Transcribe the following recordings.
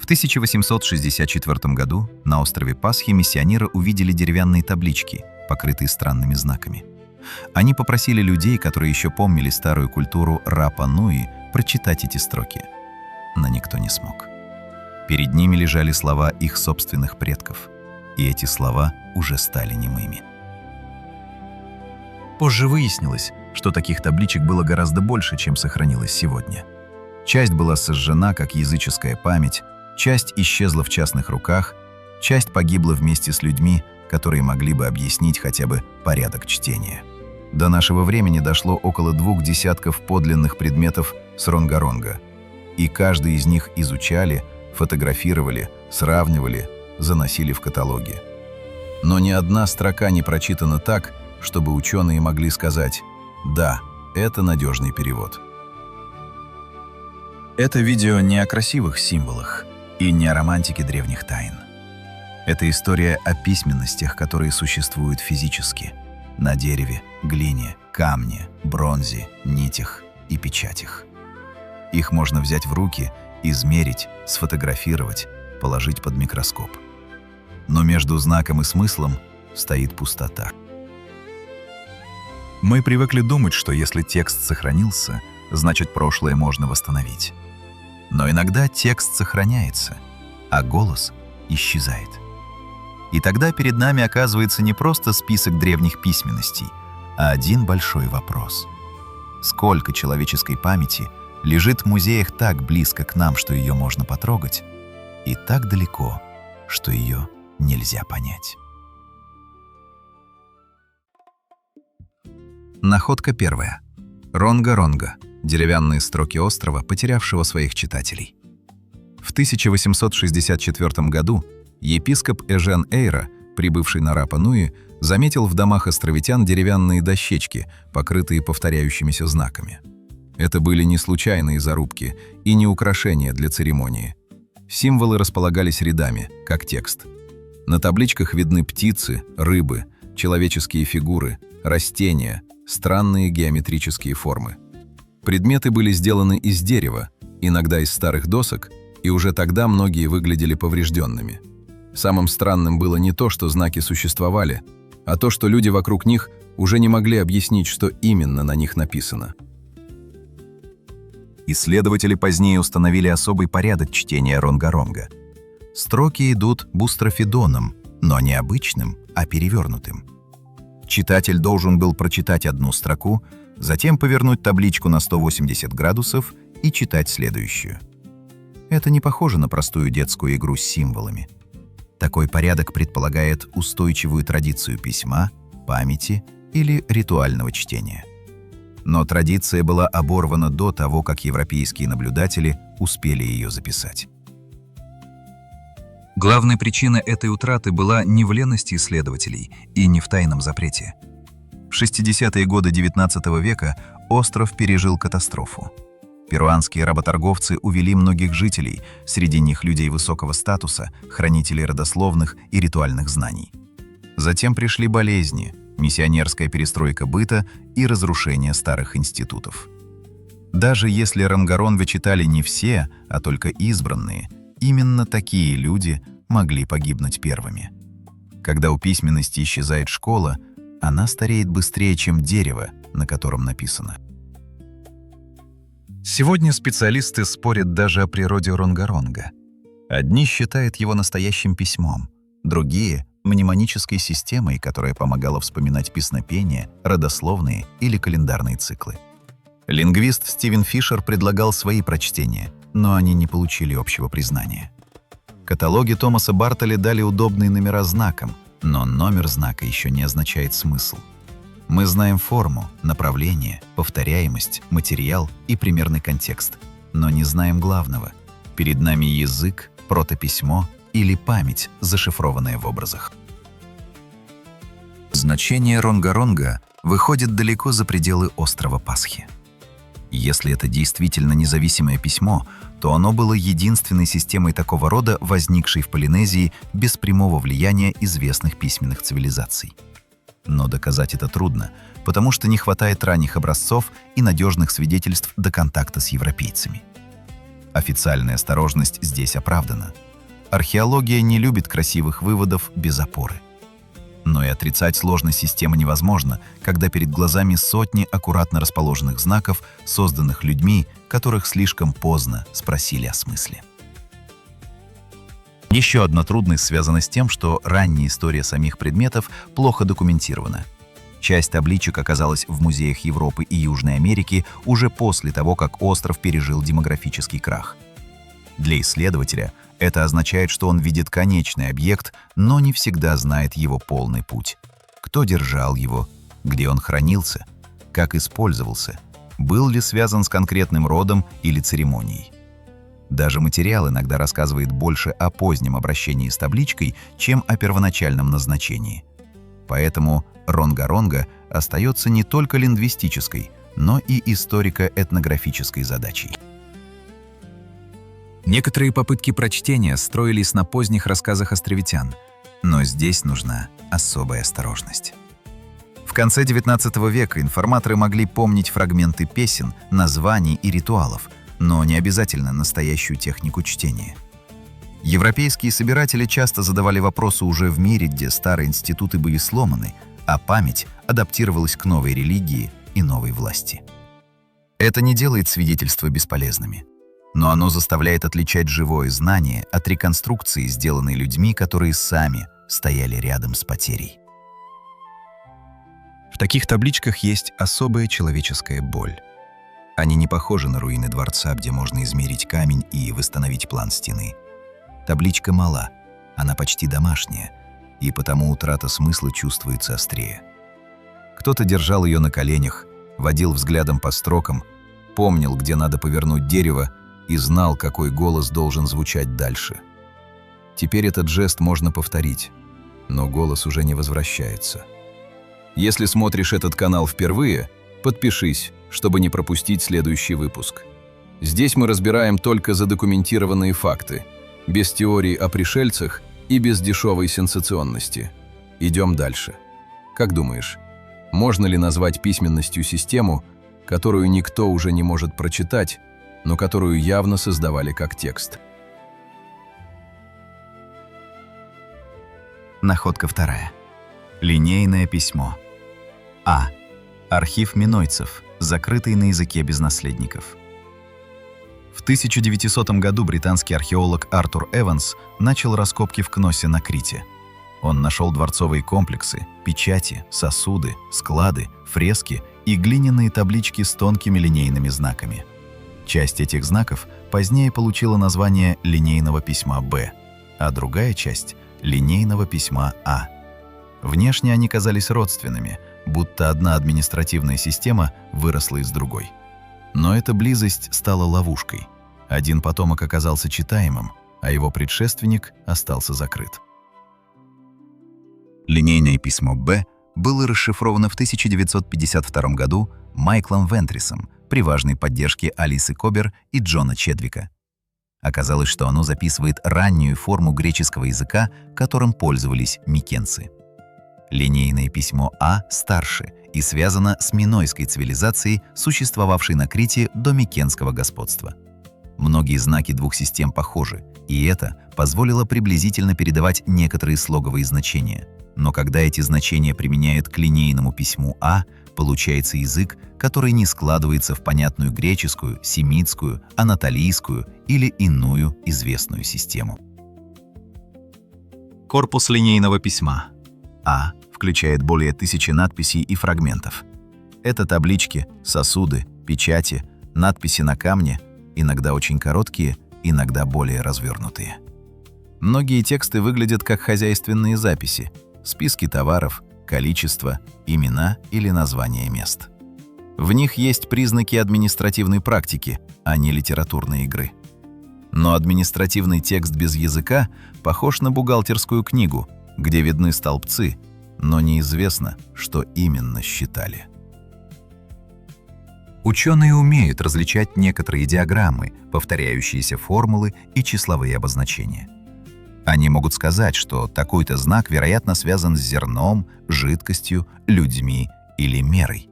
1864 году на острове Пасхи миссионеры увидели деревянные таблички, покрытые странными знаками. Они попросили людей, которые еще помнили старую культуру Рапа-Нуи, прочитать эти строки. Но никто не смог. Перед ними лежали слова их собственных предков, и эти слова уже стали немыми. Позже выяснилось, что таких табличек было гораздо больше, чем сохранилось сегодня. Часть была сожжена, как языческая память, часть исчезла в частных руках, часть погибла вместе с людьми, которые могли бы объяснить хотя бы порядок чтения. До нашего времени дошло около 2 десятков подлинных предметов с Ронга-Ронга, и каждый из них изучали, фотографировали, сравнивали, заносили в каталоги. Но ни одна строка не прочитана так, чтобы ученые могли сказать: «Да, это надежный перевод». Это видео не о красивых символах и не о романтике древних тайн. Это история о письменностях, которые существуют физически, на дереве, глине, камне, бронзе, нитях и печатях. Их можно взять в руки, измерить, сфотографировать, положить под микроскоп. Но между знаком и смыслом стоит пустота. Мы привыкли думать, что если текст сохранился, значит прошлое можно восстановить. Но иногда текст сохраняется, а голос исчезает. И тогда перед нами оказывается не просто список древних письменностей, а один большой вопрос. Сколько человеческой памяти лежит в музеях так близко к нам, что ее можно потрогать, и так далеко, что ее нельзя понять? Находка первая. Ронга-Ронга. Деревянные строки острова, потерявшего своих читателей. В 1864 году епископ Эжен Эйра, прибывший на Рапа-Нуи, заметил в домах островитян деревянные дощечки, покрытые повторяющимися знаками. Это были не случайные зарубки и не украшения для церемонии. Символы располагались рядами, как текст. На табличках видны птицы, рыбы, человеческие фигуры, растения, странные геометрические формы. Предметы были сделаны из дерева, иногда из старых досок, и уже тогда многие выглядели поврежденными. Самым странным было не то, что знаки существовали, а то, что люди вокруг них уже не могли объяснить, что именно на них написано. Исследователи позднее установили особый порядок чтения Ронга-Ронга. Строки идут бустрофидоном, но не обычным, а перевернутым. Читатель должен был прочитать одну строку, затем повернуть табличку на 180 градусов и читать следующую. Это не похоже на простую детскую игру с символами. Такой порядок предполагает устойчивую традицию письма, памяти или ритуального чтения. Но традиция была оборвана до того, как европейские наблюдатели успели ее записать. Главной причиной этой утраты была не в лености исследователей и не в тайном запрете. В 60-е годы XIX века остров пережил катастрофу. Перуанские работорговцы увели многих жителей, среди них людей высокого статуса, хранителей родословных и ритуальных знаний. Затем пришли болезни, миссионерская перестройка быта и разрушение старых институтов. Даже если Ронга-Ронга читали не все, а только избранные, именно такие люди могли погибнуть первыми. Когда у письменности исчезает школа, она стареет быстрее, чем дерево, на котором написано. Сегодня специалисты спорят даже о природе Ронга-Ронга. Одни считают его настоящим письмом, другие — мнемонической системой, которая помогала вспоминать песнопения, родословные или календарные циклы. Лингвист Стивен Фишер предлагал свои прочтения, но они не получили общего признания. Каталоги Томаса Бартоли дали удобные номера знакам, но номер знака еще не означает смысл. Мы знаем форму, направление, повторяемость, материал и примерный контекст, но не знаем главного. Перед нами язык, протописьмо или память, зашифрованная в образах. Значение Ронга-Ронга выходит далеко за пределы острова Пасхи. Если это действительно независимое письмо, то оно было единственной системой такого рода, возникшей в Полинезии без прямого влияния известных письменных цивилизаций. Но доказать это трудно, потому что не хватает ранних образцов и надежных свидетельств до контакта с европейцами. Официальная осторожность здесь оправдана. Археология не любит красивых выводов без опоры. Но и отрицать сложность системы невозможно, когда перед глазами сотни аккуратно расположенных знаков, созданных людьми, которых слишком поздно спросили о смысле. Еще одна трудность связана с тем, что ранняя история самих предметов плохо документирована. Часть табличек оказалась в музеях Европы и Южной Америки уже после того, как остров пережил демографический крах. Для исследователя это означает, что он видит конечный объект, но не всегда знает его полный путь. Кто держал его, где он хранился, как использовался, был ли связан с конкретным родом или церемонией. Даже материал иногда рассказывает больше о позднем обращении с табличкой, чем о первоначальном назначении. Поэтому Ронга-Ронга остается не только лингвистической, но и историко-этнографической задачей. Некоторые попытки прочтения строились на поздних рассказах островитян, Но здесь нужна особая осторожность. В конце XIX века информаторы могли помнить фрагменты песен, названий и ритуалов, но не обязательно настоящую технику чтения. Европейские собиратели часто задавали вопросы уже в мире, где старые институты были сломаны, а память адаптировалась к новой религии и новой власти. Это не делает свидетельства бесполезными, но оно заставляет отличать живое знание от реконструкции, сделанной людьми, которые сами стояли рядом с потерей. В таких табличках есть особая человеческая боль. Они не похожи на руины дворца, где можно измерить камень и восстановить план стены. Табличка мала, она почти домашняя, и потому утрата смысла чувствуется острее. Кто-то держал ее на коленях, водил взглядом по строкам, помнил, где надо повернуть дерево, и знал, какой голос должен звучать дальше. Теперь этот жест можно повторить, но голос уже не возвращается. Если смотришь этот канал впервые, подпишись, чтобы не пропустить следующий выпуск. Здесь мы разбираем только задокументированные факты, без теорий о пришельцах и без дешевой сенсационности. Идем дальше. Как думаешь, можно ли назвать письменностью систему, которую никто уже не может прочитать, но которую явно создавали как текст? Находка вторая. Линейное письмо. А. Архив минойцев, закрытый на языке без наследников. В 1900 году британский археолог Артур Эванс начал раскопки в Кносе на Крите. Он нашел дворцовые комплексы, печати, сосуды, склады, фрески и глиняные таблички с тонкими линейными знаками. Часть этих знаков позднее получила название линейного письма Б, а другая часть – линейного письма А. Внешне они казались родственными, будто одна административная система выросла из другой. Но эта близость стала ловушкой. Один потомок оказался читаемым, а его предшественник остался закрыт. Линейное письмо Б было расшифровано в 1952 году Майклом Вентрисом при важной поддержке Алисы Кобер и Джона Чедвика. Оказалось, что оно записывает раннюю форму греческого языка, которым пользовались микенцы. Линейное письмо А старше и связано с минойской цивилизацией, существовавшей на Крите до микенского господства. Многие знаки двух систем похожи, и это позволило приблизительно передавать некоторые слоговые значения. Но когда эти значения применяют к линейному письму А, получается язык, который не складывается в понятную греческую, семитскую, анатолийскую или иную известную систему. Корпус линейного письма А включает более 1000 надписей и фрагментов. Это таблички, сосуды, печати, надписи на камне, иногда очень короткие, иногда более развернутые. Многие тексты выглядят как хозяйственные записи, списки товаров, количество, имена или названия мест. В них есть признаки административной практики, а не литературной игры. Но административный текст без языка похож на бухгалтерскую книгу, где видны столбцы, но неизвестно, что именно считали. Ученые умеют различать некоторые диаграммы, повторяющиеся формулы и числовые обозначения. Они могут сказать, что такой-то знак, вероятно, связан с зерном, жидкостью, людьми или мерой.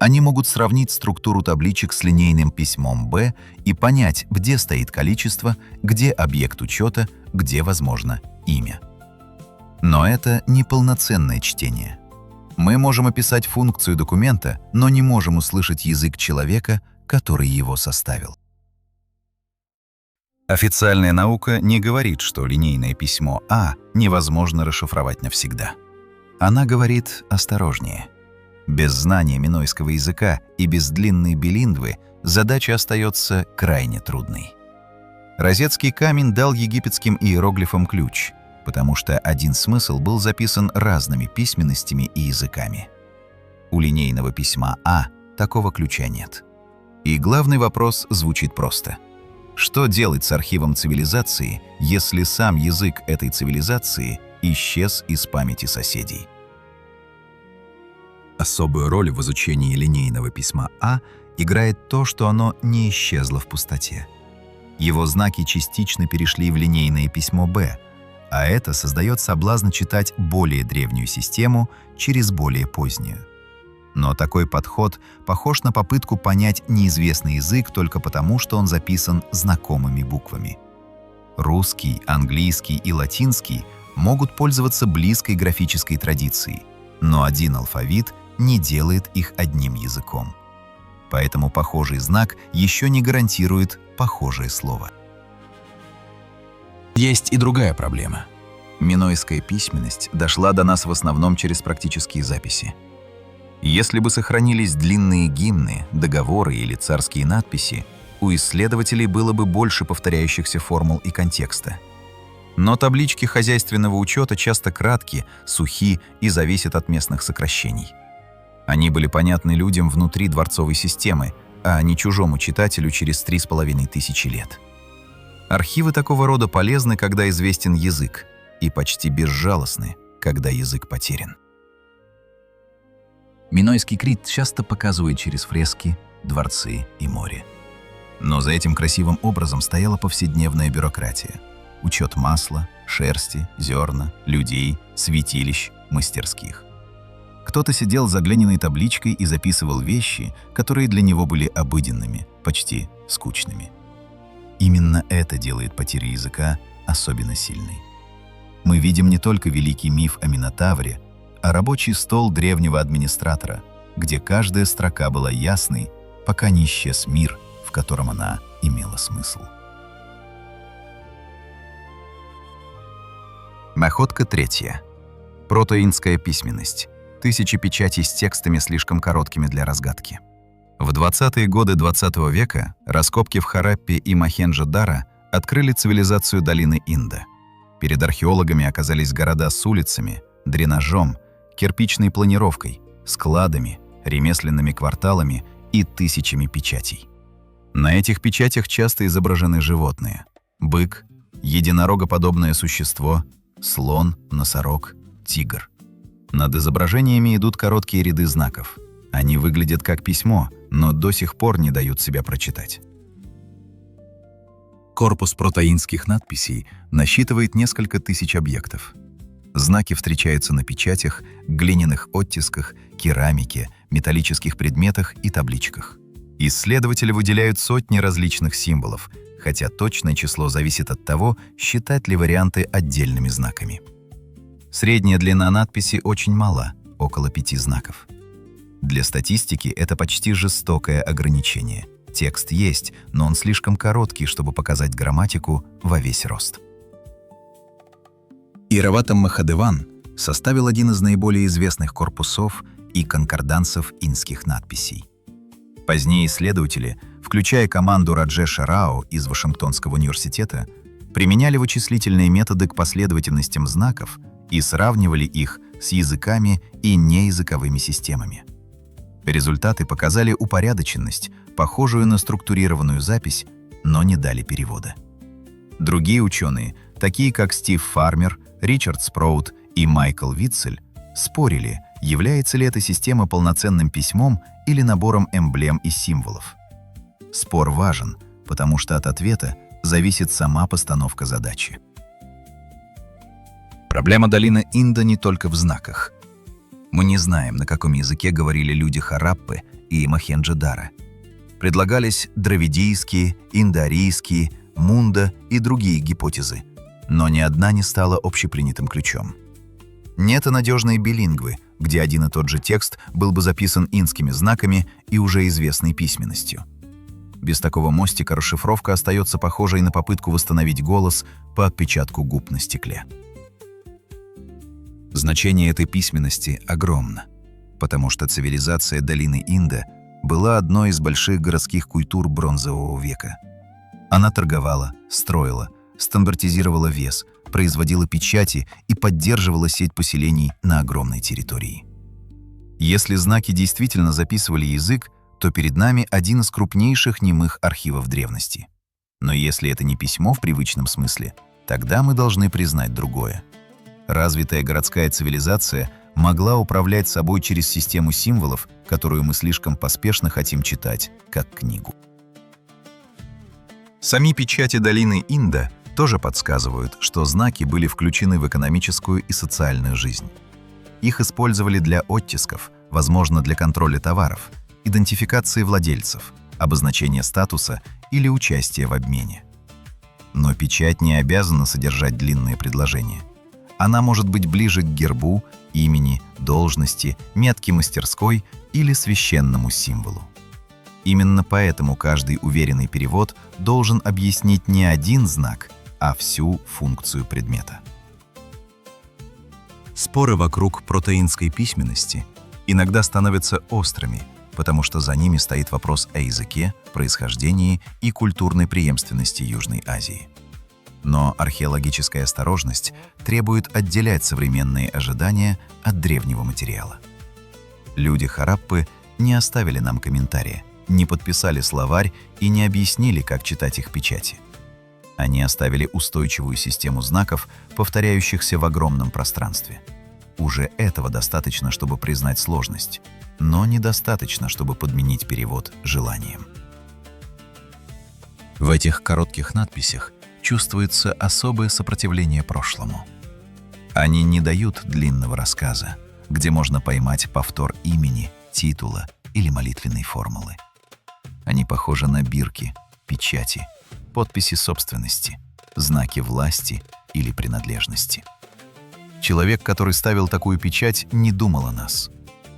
Они могут сравнить структуру табличек с линейным письмом Б и понять, где стоит количество, где объект учета, где, возможно, имя. Но это не полноценное чтение. Мы можем описать функцию документа, но не можем услышать язык человека, который его составил. Официальная наука не говорит, что линейное письмо А невозможно расшифровать навсегда. Она говорит осторожнее. Без знания минойского языка и без длинной билингвы задача остается крайне трудной. Розетский камень дал египетским иероглифам ключ, потому что один смысл был записан разными письменностями и языками. У линейного письма А такого ключа нет. И главный вопрос звучит просто. Что делать с архивом цивилизации, если сам язык этой цивилизации исчез из памяти соседей? Особую роль в изучении линейного письма А играет то, что оно не исчезло в пустоте. Его знаки частично перешли в линейное письмо Б, а это создает соблазн читать более древнюю систему через более позднюю. Но такой подход похож на попытку понять неизвестный язык только потому, что он записан знакомыми буквами. Русский, английский и латинский могут пользоваться близкой графической традицией, но один алфавит не делает их одним языком. Поэтому похожий знак еще не гарантирует похожее слово. Есть и другая проблема. Минойская письменность дошла до нас в основном через практические записи. Если бы сохранились длинные гимны, договоры или царские надписи, у исследователей было бы больше повторяющихся формул и контекста. Но таблички хозяйственного учета часто кратки, сухи и зависят от местных сокращений. Они были понятны людям внутри дворцовой системы, а не чужому читателю через 3500 лет. Архивы такого рода полезны, когда известен язык, и почти безжалостны, когда язык потерян. Минойский Крит часто показывает через фрески, дворцы и море. Но за этим красивым образом стояла повседневная бюрократия. Учет масла, шерсти, зерна, людей, святилищ, мастерских. Кто-то сидел за глиняной табличкой и записывал вещи, которые для него были обыденными, почти скучными. Именно это делает потерю языка особенно сильной. Мы видим не только великий миф о Минотавре, а рабочий стол древнего администратора, где каждая строка была ясной, пока не исчез мир, в котором она имела смысл. Находка третья. Протоинская письменность. 1000 печатей с текстами, слишком короткими для разгадки. В 20-е годы 20 века раскопки в Хараппе и Мохенджо-Даро открыли цивилизацию долины Инда. Перед археологами оказались города с улицами, дренажом, кирпичной планировкой, складами, ремесленными кварталами и тысячами печатей. На этих печатях часто изображены животные: бык, единорогоподобное существо, слон, носорог, тигр. Над изображениями идут короткие ряды знаков. Они выглядят как письмо, но до сих пор не дают себя прочитать. Корпус протоинских надписей насчитывает несколько тысяч объектов. Знаки встречаются на печатях, глиняных оттисках, керамике, металлических предметах и табличках. Исследователи выделяют сотни различных символов, хотя точное число зависит от того, считать ли варианты отдельными знаками. Средняя длина надписи очень мала, около 5 знаков. Для статистики это почти жестокое ограничение. Текст есть, но он слишком короткий, чтобы показать грамматику во весь рост. Иравата Махадеван составил один из наиболее известных корпусов и конкордансов инских надписей. Позднее исследователи, включая команду Раджеша Рао из Вашингтонского университета, применяли вычислительные методы к последовательностям знаков и сравнивали их с языками и неязыковыми системами. Результаты показали упорядоченность, похожую на структурированную запись, но не дали перевода. Другие ученые, такие как Стив Фармер, Ричард Спроут и Майкл Витцель, спорили, является ли эта система полноценным письмом или набором эмблем и символов. Спор важен, потому что от ответа зависит сама постановка задачи. Проблема долины Инда не только в знаках. Мы не знаем, на каком языке говорили люди Хараппы и Мохенджо-Даро. Предлагались дравидийские, индоарийские, мунда и другие гипотезы, но ни одна не стала общепринятым ключом. Нет и надежной билингвы, где один и тот же текст был бы записан инскими знаками и уже известной письменностью. Без такого мостика расшифровка остается похожей на попытку восстановить голос по отпечатку губ на стекле. Значение этой письменности огромно, потому что цивилизация долины Инда была одной из больших городских культур Бронзового века. Она торговала, строила, стандартизировала вес, производила печати и поддерживала сеть поселений на огромной территории. Если знаки действительно записывали язык, то перед нами один из крупнейших немых архивов древности. Но если это не письмо в привычном смысле, тогда мы должны признать другое. Развитая городская цивилизация могла управлять собой через систему символов, которую мы слишком поспешно хотим читать, как книгу. Сами печати долины Инда тоже подсказывают, что знаки были включены в экономическую и социальную жизнь. Их использовали для оттисков, возможно, для контроля товаров, идентификации владельцев, обозначения статуса или участия в обмене. Но печать не обязана содержать длинные предложения. Она может быть ближе к гербу, имени, должности, метке мастерской или священному символу. Именно поэтому каждый уверенный перевод должен объяснить не один знак, а всю функцию предмета. Споры вокруг протеинской письменности иногда становятся острыми, потому что за ними стоит вопрос о языке, происхождении и культурной преемственности Южной Азии. Но археологическая осторожность требует отделять современные ожидания от древнего материала. Люди Хараппы не оставили нам комментария, не подписали словарь и не объяснили, как читать их печати. Они оставили устойчивую систему знаков, повторяющихся в огромном пространстве. Уже этого достаточно, чтобы признать сложность, но недостаточно, чтобы подменить перевод желанием. В этих коротких надписях чувствуется особое сопротивление прошлому. Они не дают длинного рассказа, где можно поймать повтор имени, титула или молитвенной формулы. Они похожи на бирки, печати, подписи собственности, знаки власти или принадлежности. Человек, который ставил такую печать, не думал о нас.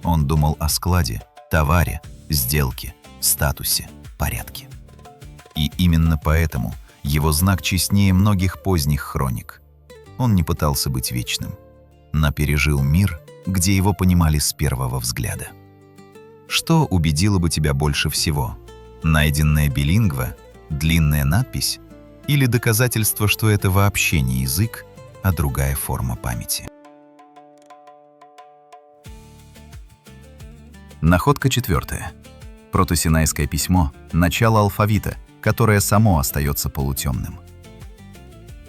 Он думал о складе, товаре, сделке, статусе, порядке. И именно поэтому его знак честнее многих поздних хроник. Он не пытался быть вечным, но пережил мир, где его понимали с первого взгляда. Что убедило бы тебя больше всего? Найденная билингва, длинная надпись или доказательство, что это вообще не язык, а другая форма памяти? Находка 4. Протосинайское письмо – начало алфавита, которое само остается полутемным.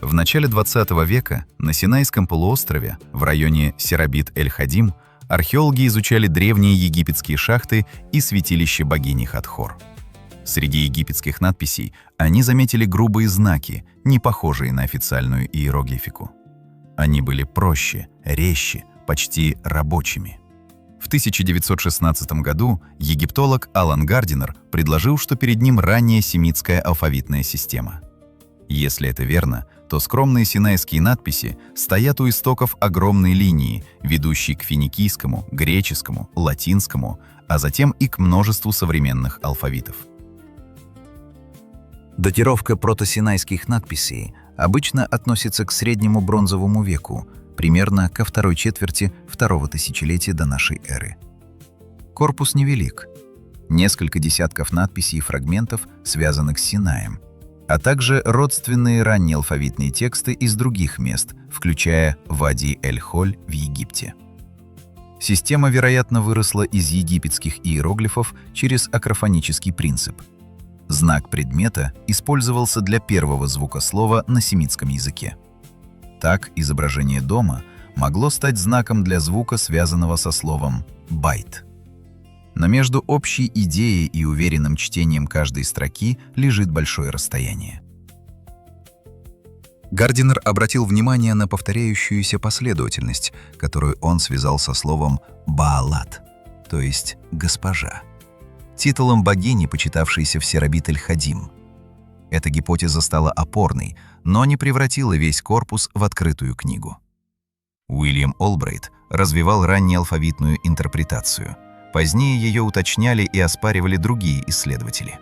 В начале 20 века на Синайском полуострове, в районе Серабит-эль-Хадим, археологи изучали древние египетские шахты и святилище богини Хатхор. Среди египетских надписей они заметили грубые знаки, не похожие на официальную иероглифику. Они были проще, резче, почти рабочими. В 1916 году египтолог Алан Гардинер предложил, что перед ним ранняя семитская алфавитная система. Если это верно, то скромные синайские надписи стоят у истоков огромной линии, ведущей к финикийскому, греческому, латинскому, а затем и к множеству современных алфавитов. Датировка протосинайских надписей обычно относится к среднему бронзовому веку, примерно ко второй четверти второго тысячелетия до нашей эры. Корпус невелик. Несколько десятков надписей и фрагментов, связанных с Синаем, а также родственные ранние алфавитные тексты из других мест, включая Вади-эль-Холь в Египте. Система, вероятно, выросла из египетских иероглифов через акрофонический принцип. Знак предмета использовался для первого звука слова на семитском языке. Так, изображение дома могло стать знаком для звука, связанного со словом «байт». Но между общей идеей и уверенным чтением каждой строки лежит большое расстояние. Гардинер обратил внимание на повторяющуюся последовательность, которую он связал со словом «баалат», то есть «госпожа». титулом богини, почитавшейся в Серабит-эль-Хадим. Эта гипотеза стала опорной, но не превратила весь корпус в открытую книгу. Уильям Олбрайт развивал раннеалфавитную интерпретацию. Позднее ее уточняли и оспаривали другие исследователи.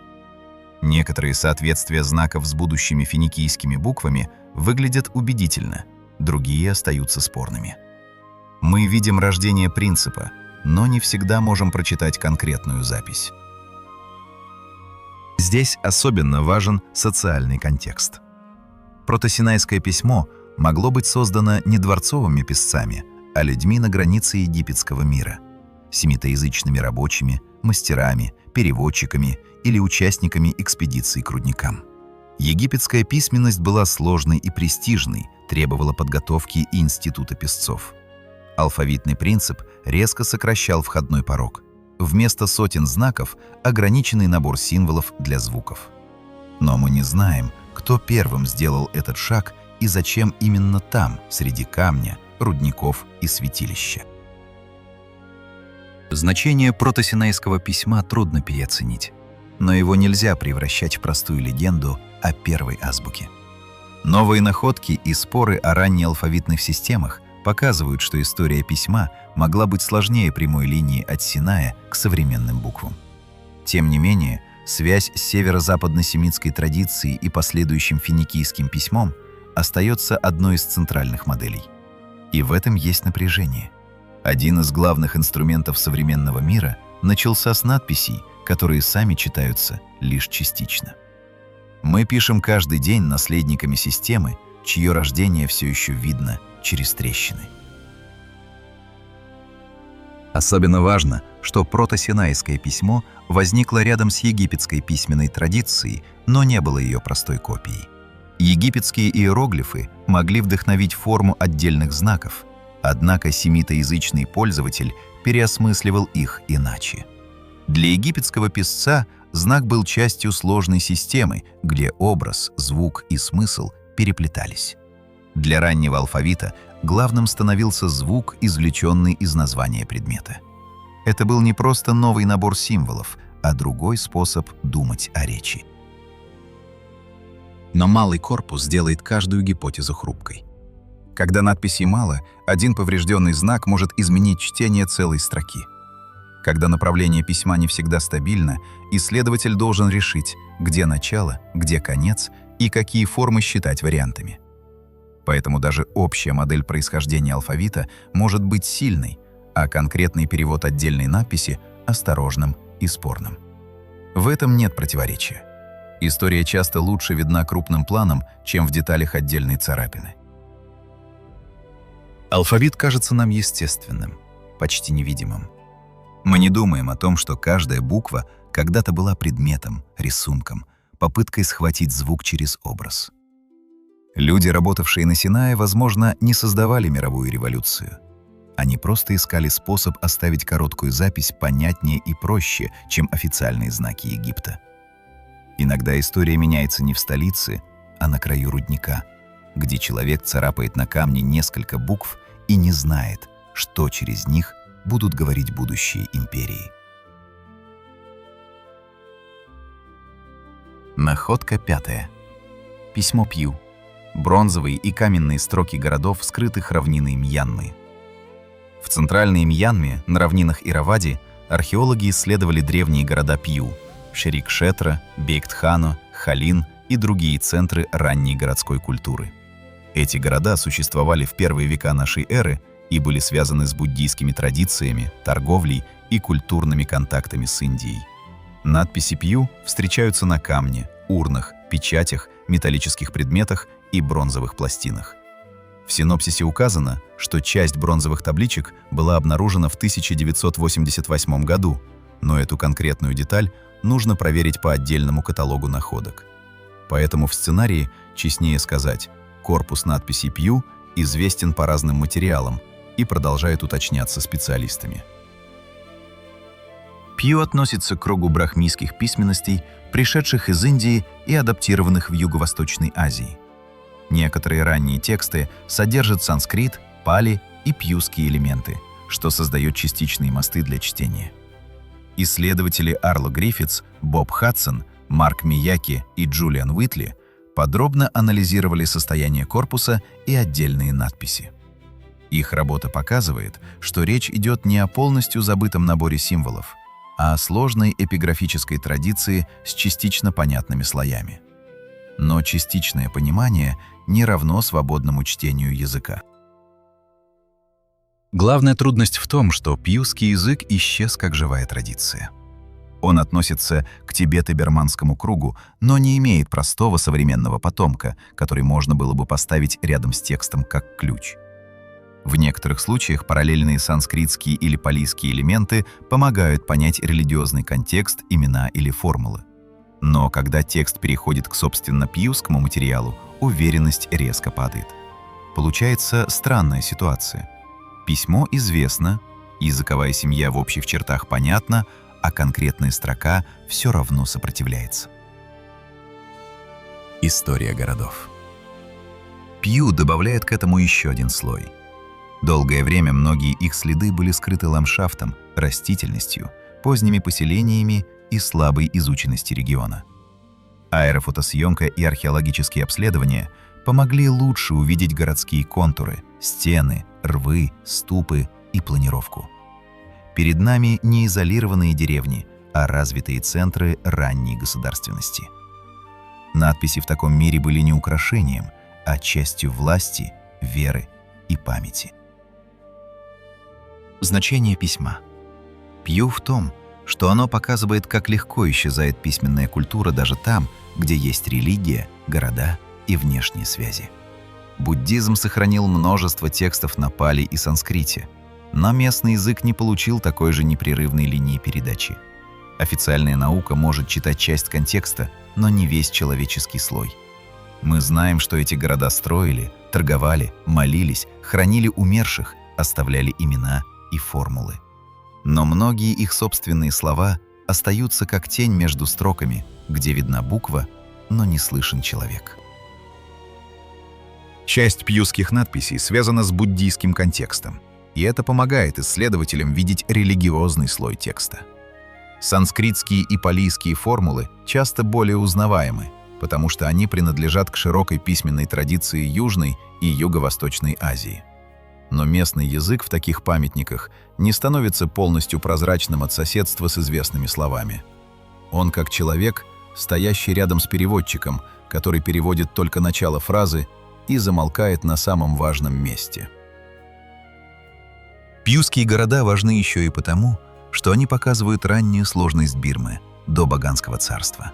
Некоторые соответствия знаков с будущими финикийскими буквами выглядят убедительно, другие остаются спорными. Мы видим рождение принципа, но не всегда можем прочитать конкретную запись. Здесь особенно важен социальный контекст. Протосинайское письмо могло быть создано не дворцовыми писцами, а людьми на границе египетского мира, семитоязычными рабочими, мастерами, переводчиками или участниками экспедиций к рудникам. Египетская письменность была сложной и престижной, требовала подготовки и института писцов. Алфавитный принцип резко сокращал входной порог. Вместо сотен знаков – ограниченный набор символов для звуков. Но мы не знаем, кто первым сделал этот шаг и зачем именно там, среди камня, рудников и святилища. Значение протосинайского письма трудно переоценить, но его нельзя превращать в простую легенду о первой азбуке. Новые находки и споры о раннеалфавитных системах показывают, что история письма могла быть сложнее прямой линии от Синая к современным буквам. Тем не менее, связь с северо-западно-семитской традицией и последующим финикийским письмом остается одной из центральных моделей. И в этом есть напряжение. Один из главных инструментов современного мира начался с надписей, которые сами читаются лишь частично. Мы пишем каждый день наследниками системы, чье рождение все еще видно через трещины. Особенно важно, что протосинайское письмо возникло рядом с египетской письменной традицией, но не было ее простой копией. Египетские иероглифы могли вдохновить форму отдельных знаков, однако семитоязычный пользователь переосмысливал их иначе. Для египетского писца знак был частью сложной системы, где образ, звук и смысл переплетались. Для раннего алфавита главным становился звук, извлеченный из названия предмета. Это был не просто новый набор символов, а другой способ думать о речи. Но малый корпус делает каждую гипотезу хрупкой. Когда надписей мало, один поврежденный знак может изменить чтение целой строки. Когда направление письма не всегда стабильно, исследователь должен решить, где начало, где конец и какие формы считать вариантами. Поэтому даже общая модель происхождения алфавита может быть сильной, а конкретный перевод отдельной надписи – осторожным и спорным. В этом нет противоречия. История часто лучше видна крупным планом, чем в деталях отдельной царапины. Алфавит кажется нам естественным, почти невидимым. Мы не думаем о том, что каждая буква когда-то была предметом, рисунком, попыткой схватить звук через образ. Люди, работавшие на Синае, возможно, не создавали мировую революцию. Они просто искали способ оставить короткую запись понятнее и проще, чем официальные знаки Египта. Иногда история меняется не в столице, а на краю рудника, где человек царапает на камне несколько букв и не знает, что через них будут говорить будущие империи. Находка 5. Письмо Пью. Бронзовые и каменные строки городов, скрытых равниной Мьянмы. В центральной Мьянме, на равнинах Иравади, археологи исследовали древние города Пью – Шерик-Шетра, Бейктхано, Халин и другие центры ранней городской культуры. Эти города существовали в первые века нашей эры и были связаны с буддийскими традициями, торговлей и культурными контактами с Индией. Надписи Пью встречаются на камне, урнах, печатях, металлических предметах и бронзовых пластинах. В синопсисе указано, что часть бронзовых табличек была обнаружена в 1988 году, но эту конкретную деталь нужно проверить по отдельному каталогу находок. Поэтому в сценарии честнее сказать «корпус надписи Пью известен по разным материалам» и продолжает уточняться специалистами. Пью относится к кругу брахмийских письменностей, пришедших из Индии и адаптированных в Юго-Восточной Азии. Некоторые ранние тексты содержат санскрит, пали и пьюские элементы, что создает частичные мосты для чтения. Исследователи Арло Гриффитс, Боб Хадсон, Марк Мияки и Джулиан Уитли подробно анализировали состояние корпуса и отдельные надписи. Их работа показывает, что речь идет не о полностью забытом наборе символов, а о сложной эпиграфической традиции с частично понятными слоями. Но частичное понимание не равно свободному чтению языка. Главная трудность в том, что пьюский язык исчез как живая традиция. Он относится к тибето-берманскому кругу, но не имеет простого современного потомка, который можно было бы поставить рядом с текстом как ключ. В некоторых случаях параллельные санскритские или палийские элементы помогают понять религиозный контекст, имена или формулы. Но когда текст переходит к собственно пьюскому материалу, уверенность резко падает. Получается странная ситуация. Письмо известно, языковая семья в общих чертах понятна, а конкретная строка все равно сопротивляется. История городов. Пью добавляет к этому еще один слой. Долгое время многие их следы были скрыты ландшафтом, растительностью, поздними поселениями и слабой изученности региона. Аэрофотосъемка и археологические обследования помогли лучше увидеть городские контуры, стены, рвы, ступы и планировку. Перед нами не изолированные деревни, а развитые центры ранней государственности. Надписи в таком мире были не украшением, а частью власти, веры и памяти. Значение письма. Пью в том, что оно показывает, как легко исчезает письменная культура даже там, где есть религия, города и внешние связи. Буддизм сохранил множество текстов на пали и санскрите, но местный язык не получил такой же непрерывной линии передачи. Официальная наука может читать часть контекста, но не весь человеческий слой. Мы знаем, что эти города строили, торговали, молились, хранили умерших, оставляли имена и формулы. Но многие их собственные слова остаются как тень между строками, где видна буква, но не слышен человек. Часть пьюских надписей связана с буддийским контекстом, и это помогает исследователям видеть религиозный слой текста. Санскритские и палийские формулы часто более узнаваемы, потому что они принадлежат к широкой письменной традиции Южной и Юго-Восточной Азии. Но местный язык в таких памятниках не становится полностью прозрачным от соседства с известными словами. Он как человек, стоящий рядом с переводчиком, который переводит только начало фразы и замолкает на самом важном месте. Пьюские города важны еще и потому, что они показывают раннюю сложность Бирмы до Баганского царства.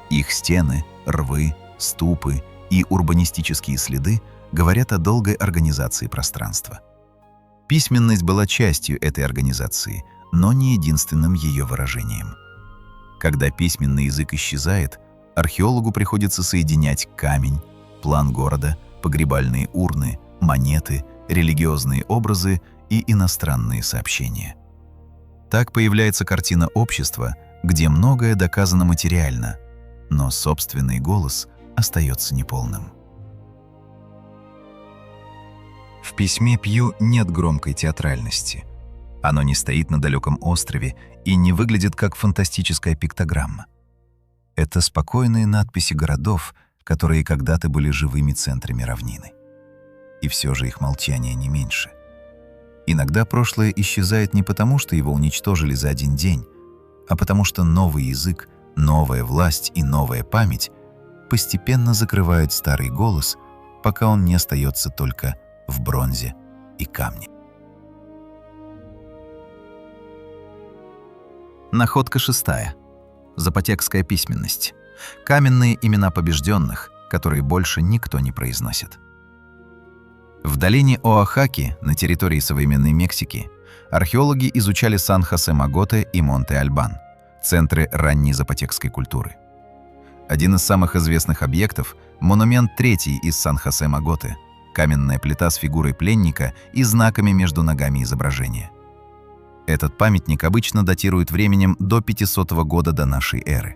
Их стены, рвы, ступы и урбанистические следы говорят о долгой организации пространства. Письменность была частью этой организации, но не единственным ее выражением. Когда письменный язык исчезает, археологу приходится соединять камень, план города, погребальные урны, монеты, религиозные образы и иностранные сообщения. Так появляется картина общества, где многое доказано материально, но собственный голос остается неполным. В письме Пью нет громкой театральности. Оно не стоит на далеком острове и не выглядит как фантастическая пиктограмма. Это спокойные надписи городов, которые когда-то были живыми центрами равнины. И все же их молчание не меньше. Иногда прошлое исчезает не потому, что его уничтожили за один день, а потому что новый язык, новая власть и новая память постепенно закрывают старый голос, пока он не остается только в бронзе и камне. Находка 6. Запотекская письменность. Каменные имена побежденных, которые больше никто не произносит. В долине Оахаки, на территории современной Мексики, археологи изучали Сан-Хосе-Маготе и Монте-Альбан, центры ранней запотекской культуры. Один из самых известных объектов – монумент 3 из Сан-Хосе-Маготе, каменная плита с фигурой пленника и знаками между ногами изображения. Этот памятник обычно датируют временем до 500 года до нашей эры.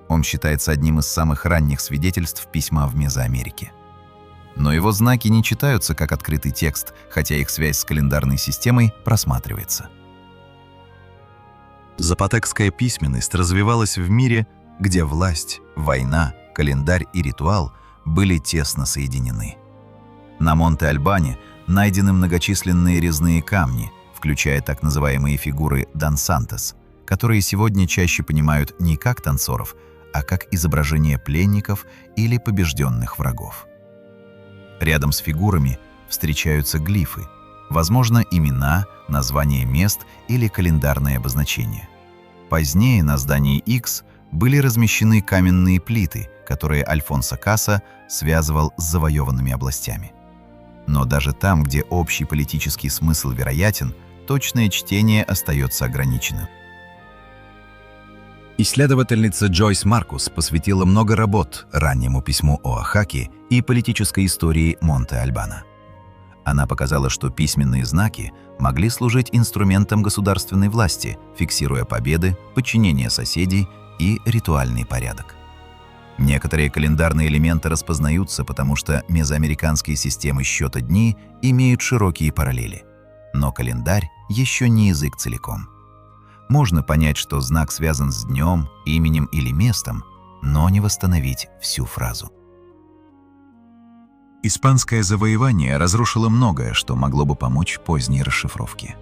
Он считается одним из самых ранних свидетельств письма в Мезоамерике. Но его знаки не читаются как открытый текст, хотя их связь с календарной системой просматривается. Запотекская письменность развивалась в мире, где власть, война, календарь и ритуал были тесно соединены. На Монте-Альбане найдены многочисленные резные камни, включая так называемые фигуры дансантес, которые сегодня чаще понимают не как танцоров, а как изображение пленников или побежденных врагов. Рядом с фигурами встречаются глифы, возможно, имена, названия мест или календарные обозначения. Позднее на здании X были размещены каменные плиты, которые Альфонсо Каса связывал с завоеванными областями. Но даже там, где общий политический смысл вероятен, точное чтение остается ограниченным. Исследовательница Джойс Маркус посвятила много работ раннему письму Оахаки и политической истории Монте-Альбана. Она показала, что письменные знаки могли служить инструментом государственной власти, фиксируя победы, подчинение соседей и ритуальный порядок. Некоторые календарные элементы распознаются, потому что мезоамериканские системы счета дней имеют широкие параллели. Но календарь еще не язык целиком. Можно понять, что знак связан с днем, именем или местом, но не восстановить всю фразу. Испанское завоевание разрушило многое, что могло бы помочь поздней расшифровке.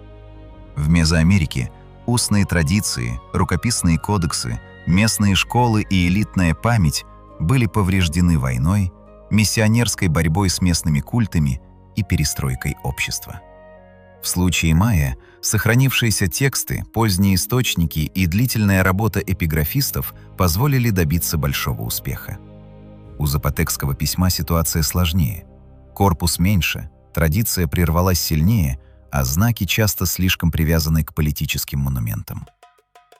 В Мезоамерике устные традиции, рукописные кодексы, местные школы и элитная память были повреждены войной, миссионерской борьбой с местными культами и перестройкой общества. В случае майя сохранившиеся тексты, поздние источники и длительная работа эпиграфистов позволили добиться большого успеха. У запотекского письма ситуация сложнее. Корпус меньше, традиция прервалась сильнее, а знаки часто слишком привязаны к политическим монументам.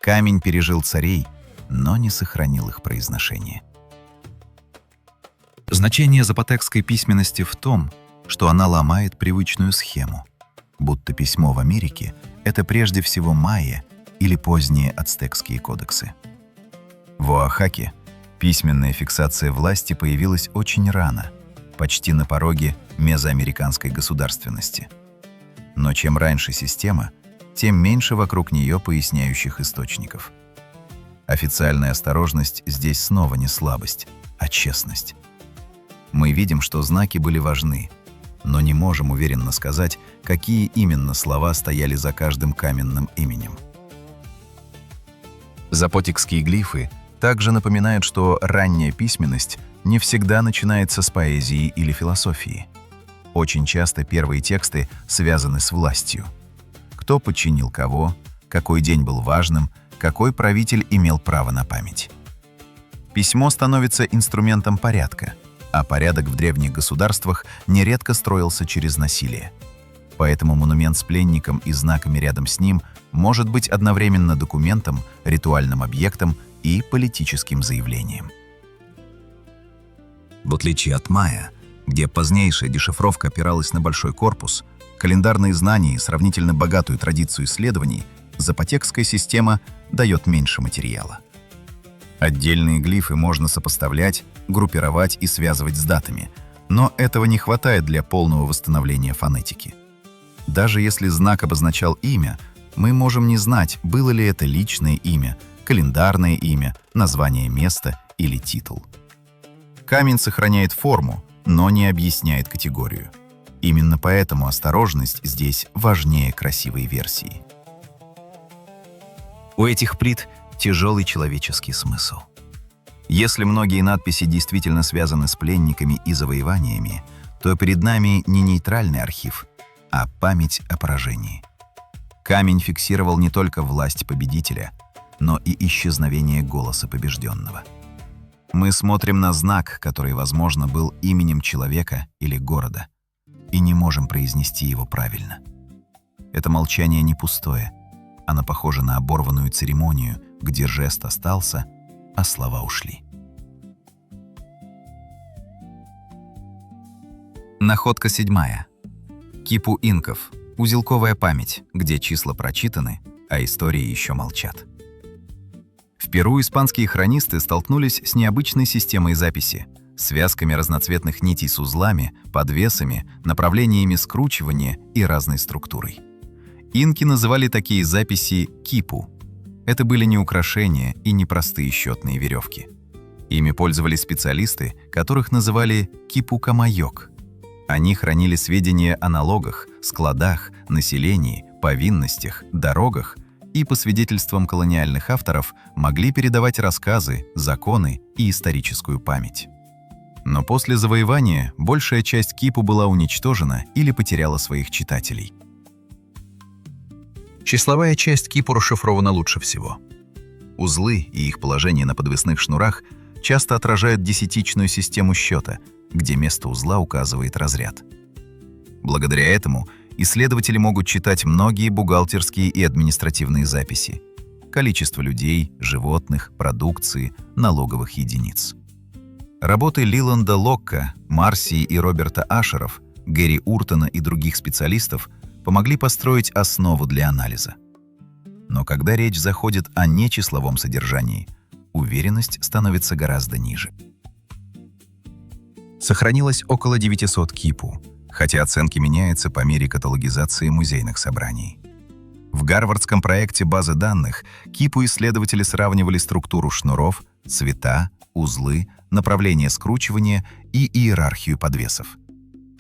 Камень пережил царей, но не сохранил их произношение. Значение запотекской письменности в том, что она ломает привычную схему, будто письмо в Америке — это прежде всего майя или поздние ацтекские кодексы. В Оахаке письменная фиксация власти появилась очень рано, почти на пороге мезоамериканской государственности. Но чем раньше система, тем меньше вокруг нее поясняющих источников. Официальная осторожность здесь снова не слабость, а честность. Мы видим, что знаки были важны, но не можем уверенно сказать, какие именно слова стояли за каждым каменным именем. Запотекские глифы также напоминают, что ранняя письменность не всегда начинается с поэзии или философии. Очень часто первые тексты связаны с властью. Кто подчинил кого, какой день был важным, какой правитель имел право на память. Письмо становится инструментом порядка, а порядок в древних государствах нередко строился через насилие. Поэтому монумент с пленником и знаками рядом с ним может быть одновременно документом, ритуальным объектом и политическим заявлением. В отличие от майя, где позднейшая дешифровка опиралась на большой корпус, календарные знания и сравнительно богатую традицию исследований, запотекская система дает меньше материала. Отдельные глифы можно сопоставлять, группировать и связывать с датами, но этого не хватает для полного восстановления фонетики. Даже если знак обозначал имя, мы можем не знать, было ли это личное имя, календарное имя, название места или титул. Камень сохраняет форму, но не объясняет категорию. Именно поэтому осторожность здесь важнее красивой версии. У этих плит тяжелый человеческий смысл. Если многие надписи действительно связаны с пленниками и завоеваниями, то перед нами не нейтральный архив, а память о поражении. Камень фиксировал не только власть победителя, но и исчезновение голоса побежденного. Мы смотрим на знак, который, возможно, был именем человека или города, и не можем произнести его правильно. Это молчание не пустое, оно похоже на оборванную церемонию, где жест остался, а слова ушли. Находка 7. Кипу инков. Узелковая память, где числа прочитаны, а истории еще молчат. В Перу испанские хронисты столкнулись с необычной системой записи, связками разноцветных нитей с узлами, подвесами, направлениями скручивания и разной структурой. Инки называли такие записи кипу. Это были не украшения и не простые счетные веревки. Ими пользовались специалисты, которых называли кипу-камайок. Они хранили сведения о налогах, складах, населении, повинностях, дорогах и, по свидетельствам колониальных авторов, могли передавать рассказы, законы и историческую память. Но после завоевания большая часть кипу была уничтожена или потеряла своих читателей. Числовая часть кипу расшифрована лучше всего. Узлы и их положение на подвесных шнурах часто отражают десятичную систему счета, где место узла указывает разряд. Благодаря этому исследователи могут читать многие бухгалтерские и административные записи: количество людей, животных, продукции, налоговых единиц. Работы Лиланда Локка, Марсии и Роберта Ашеров, Гэри Уртона и других специалистов помогли построить основу для анализа. Но когда речь заходит о нечисловом содержании, уверенность становится гораздо ниже. Сохранилось около 900 кипу, хотя оценки меняются по мере каталогизации музейных собраний. В гарвардском проекте базы данных кипу исследователи сравнивали структуру шнуров, цвета, узлы, направление скручивания и иерархию подвесов.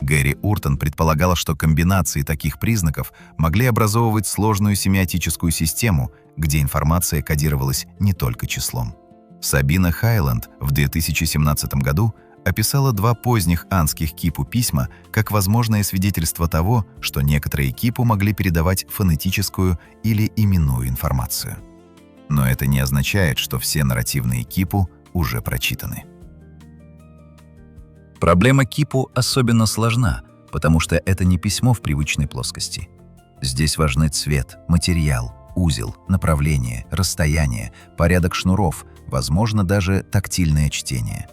Гэри Уртон предполагал, что комбинации таких признаков могли образовывать сложную семиотическую систему, где информация кодировалась не только числом. Сабина Хайланд в 2017 году описала два поздних анских кипу письма как возможное свидетельство того, что некоторые кипу могли передавать фонетическую или именную информацию. Но это не означает, что все нарративные кипу уже прочитаны. Проблема кипу особенно сложна, потому что это не письмо в привычной плоскости. Здесь важны цвет, материал, узел, направление, расстояние, порядок шнуров, возможно, даже тактильное чтение.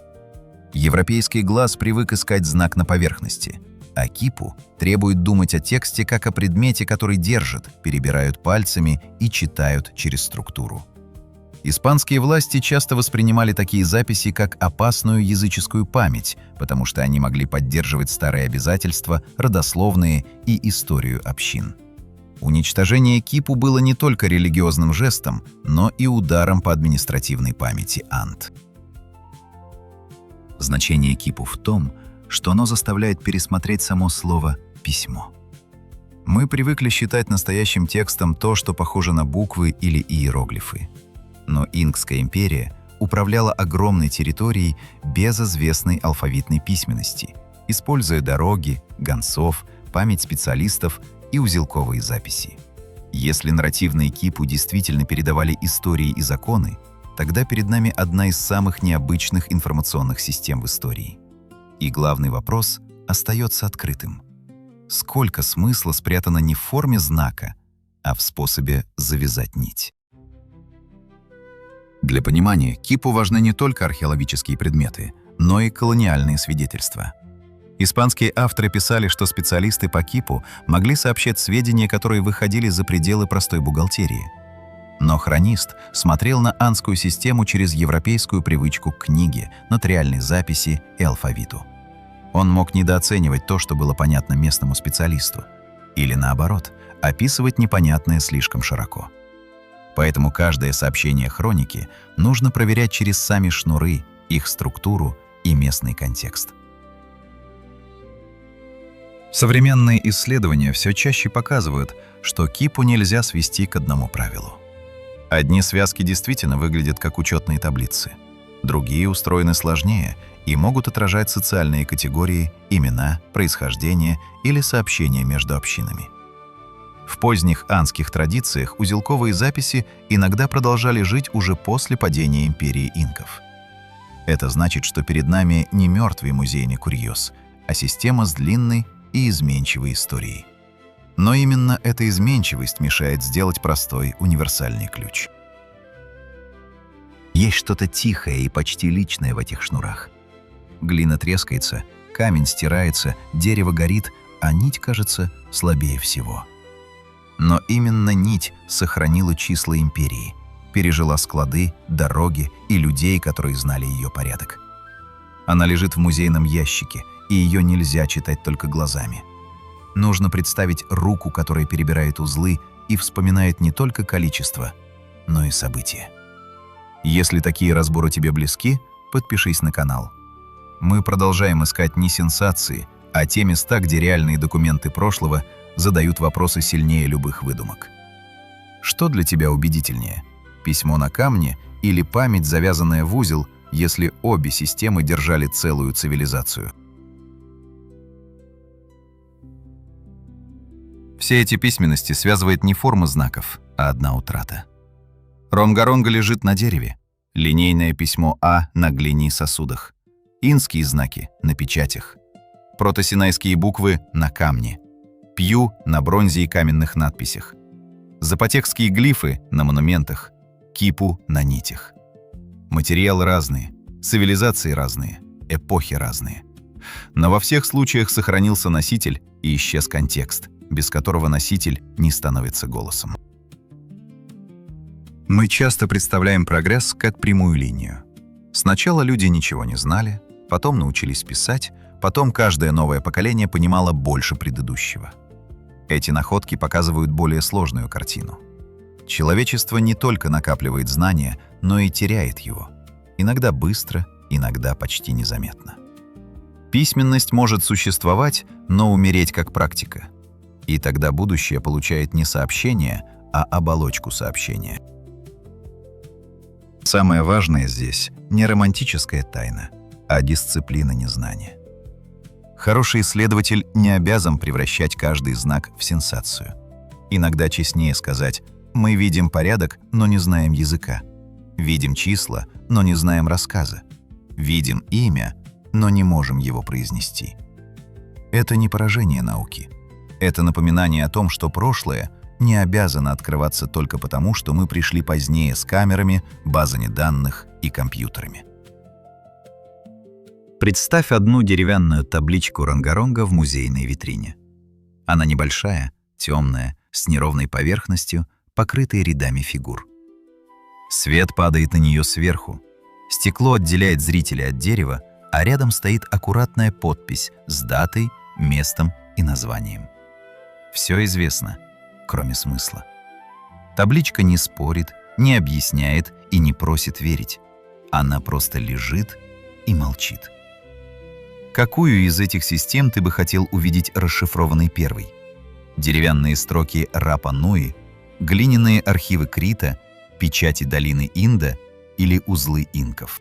Европейский глаз привык искать знак на поверхности, а кипу требует думать о тексте как о предмете, который держат, перебирают пальцами и читают через структуру. Испанские власти часто воспринимали такие записи как опасную языческую память, потому что они могли поддерживать старые обязательства, родословные и историю общин. Уничтожение кипу было не только религиозным жестом, но и ударом по административной памяти Анд. Значение кипу в том, что оно заставляет пересмотреть само слово «письмо». Мы привыкли считать настоящим текстом то, что похоже на буквы или иероглифы. Но Инкская империя управляла огромной территорией без известной алфавитной письменности, используя дороги, гонцов, память специалистов и узелковые записи. Если нарративные кипу действительно передавали истории и законы, тогда перед нами одна из самых необычных информационных систем в истории. И главный вопрос остается открытым. Сколько смысла спрятано не в форме знака, а в способе завязать нить? Для понимания кипу важны не только археологические предметы, но и колониальные свидетельства. Испанские авторы писали, что специалисты по кипу могли сообщать сведения, которые выходили за пределы простой бухгалтерии. Но хронист смотрел на андскую систему через европейскую привычку к книге, нотариальной записи и алфавиту. Он мог недооценивать то, что было понятно местному специалисту, или наоборот, описывать непонятное слишком широко. Поэтому каждое сообщение хроники нужно проверять через сами шнуры, их структуру и местный контекст. Современные исследования все чаще показывают, что кипу нельзя свести к одному правилу. Одни связки действительно выглядят как учетные таблицы, другие устроены сложнее и могут отражать социальные категории, имена, происхождение или сообщения между общинами. В поздних андских традициях узелковые записи иногда продолжали жить уже после падения империи инков. Это значит, что перед нами не мертвый музейный курьез, а система с длинной и изменчивой историей. Но именно эта изменчивость мешает сделать простой универсальный ключ. Есть что-то тихое и почти личное в этих шнурах. Глина трескается, камень стирается, дерево горит, а нить кажется слабее всего. Но именно нить сохранила числа империи, пережила склады, дороги и людей, которые знали ее порядок. Она лежит в музейном ящике, и ее нельзя читать только глазами. Нужно представить руку, которая перебирает узлы и вспоминает не только количество, но и события. Если такие разборы тебе близки, подпишись на канал. Мы продолжаем искать не сенсации, а те места, где реальные документы прошлого задают вопросы сильнее любых выдумок. Что для тебя убедительнее? Письмо на камне или память, завязанная в узел, если обе системы держали целую цивилизацию? Все эти письменности связывает не форма знаков, а одна утрата. Ронга-ронга лежит на дереве, линейное письмо А на глине и сосудах, инские знаки на печатях, протосинайские буквы на камне, пью на бронзе и каменных надписях, запотекские глифы на монументах, кипу на нитях. Материалы разные, цивилизации разные, эпохи разные. Но во всех случаях сохранился носитель и исчез контекст, без которого носитель не становится голосом. Мы часто представляем прогресс как прямую линию. Сначала люди ничего не знали, потом научились писать, потом каждое новое поколение понимало больше предыдущего. Эти находки показывают более сложную картину. Человечество не только накапливает знания, но и теряет его. Иногда быстро, иногда почти незаметно. Письменность может существовать, но умереть как практика. И тогда будущее получает не сообщение, а оболочку сообщения. Самое важное здесь не романтическая тайна, а дисциплина незнания. Хороший исследователь не обязан превращать каждый знак в сенсацию. Иногда честнее сказать: мы видим порядок, но не знаем языка. Видим числа, но не знаем рассказа. Видим имя, но не можем его произнести. Это не поражение науки. Это напоминание о том, что прошлое не обязано открываться только потому, что мы пришли позднее с камерами, базами данных и компьютерами. Представь одну деревянную табличку ронга-ронга в музейной витрине. Она небольшая, темная, с неровной поверхностью, покрытой рядами фигур. Свет падает на нее сверху. Стекло отделяет зрителя от дерева, а рядом стоит аккуратная подпись с датой, местом и названием. Все известно, кроме смысла. Табличка не спорит, не объясняет и не просит верить. Она просто лежит и молчит. Какую из этих систем ты бы хотел увидеть расшифрованной первой? Деревянные строки Рапа-Нуи, глиняные архивы Крита, печати долины Инда или узлы инков?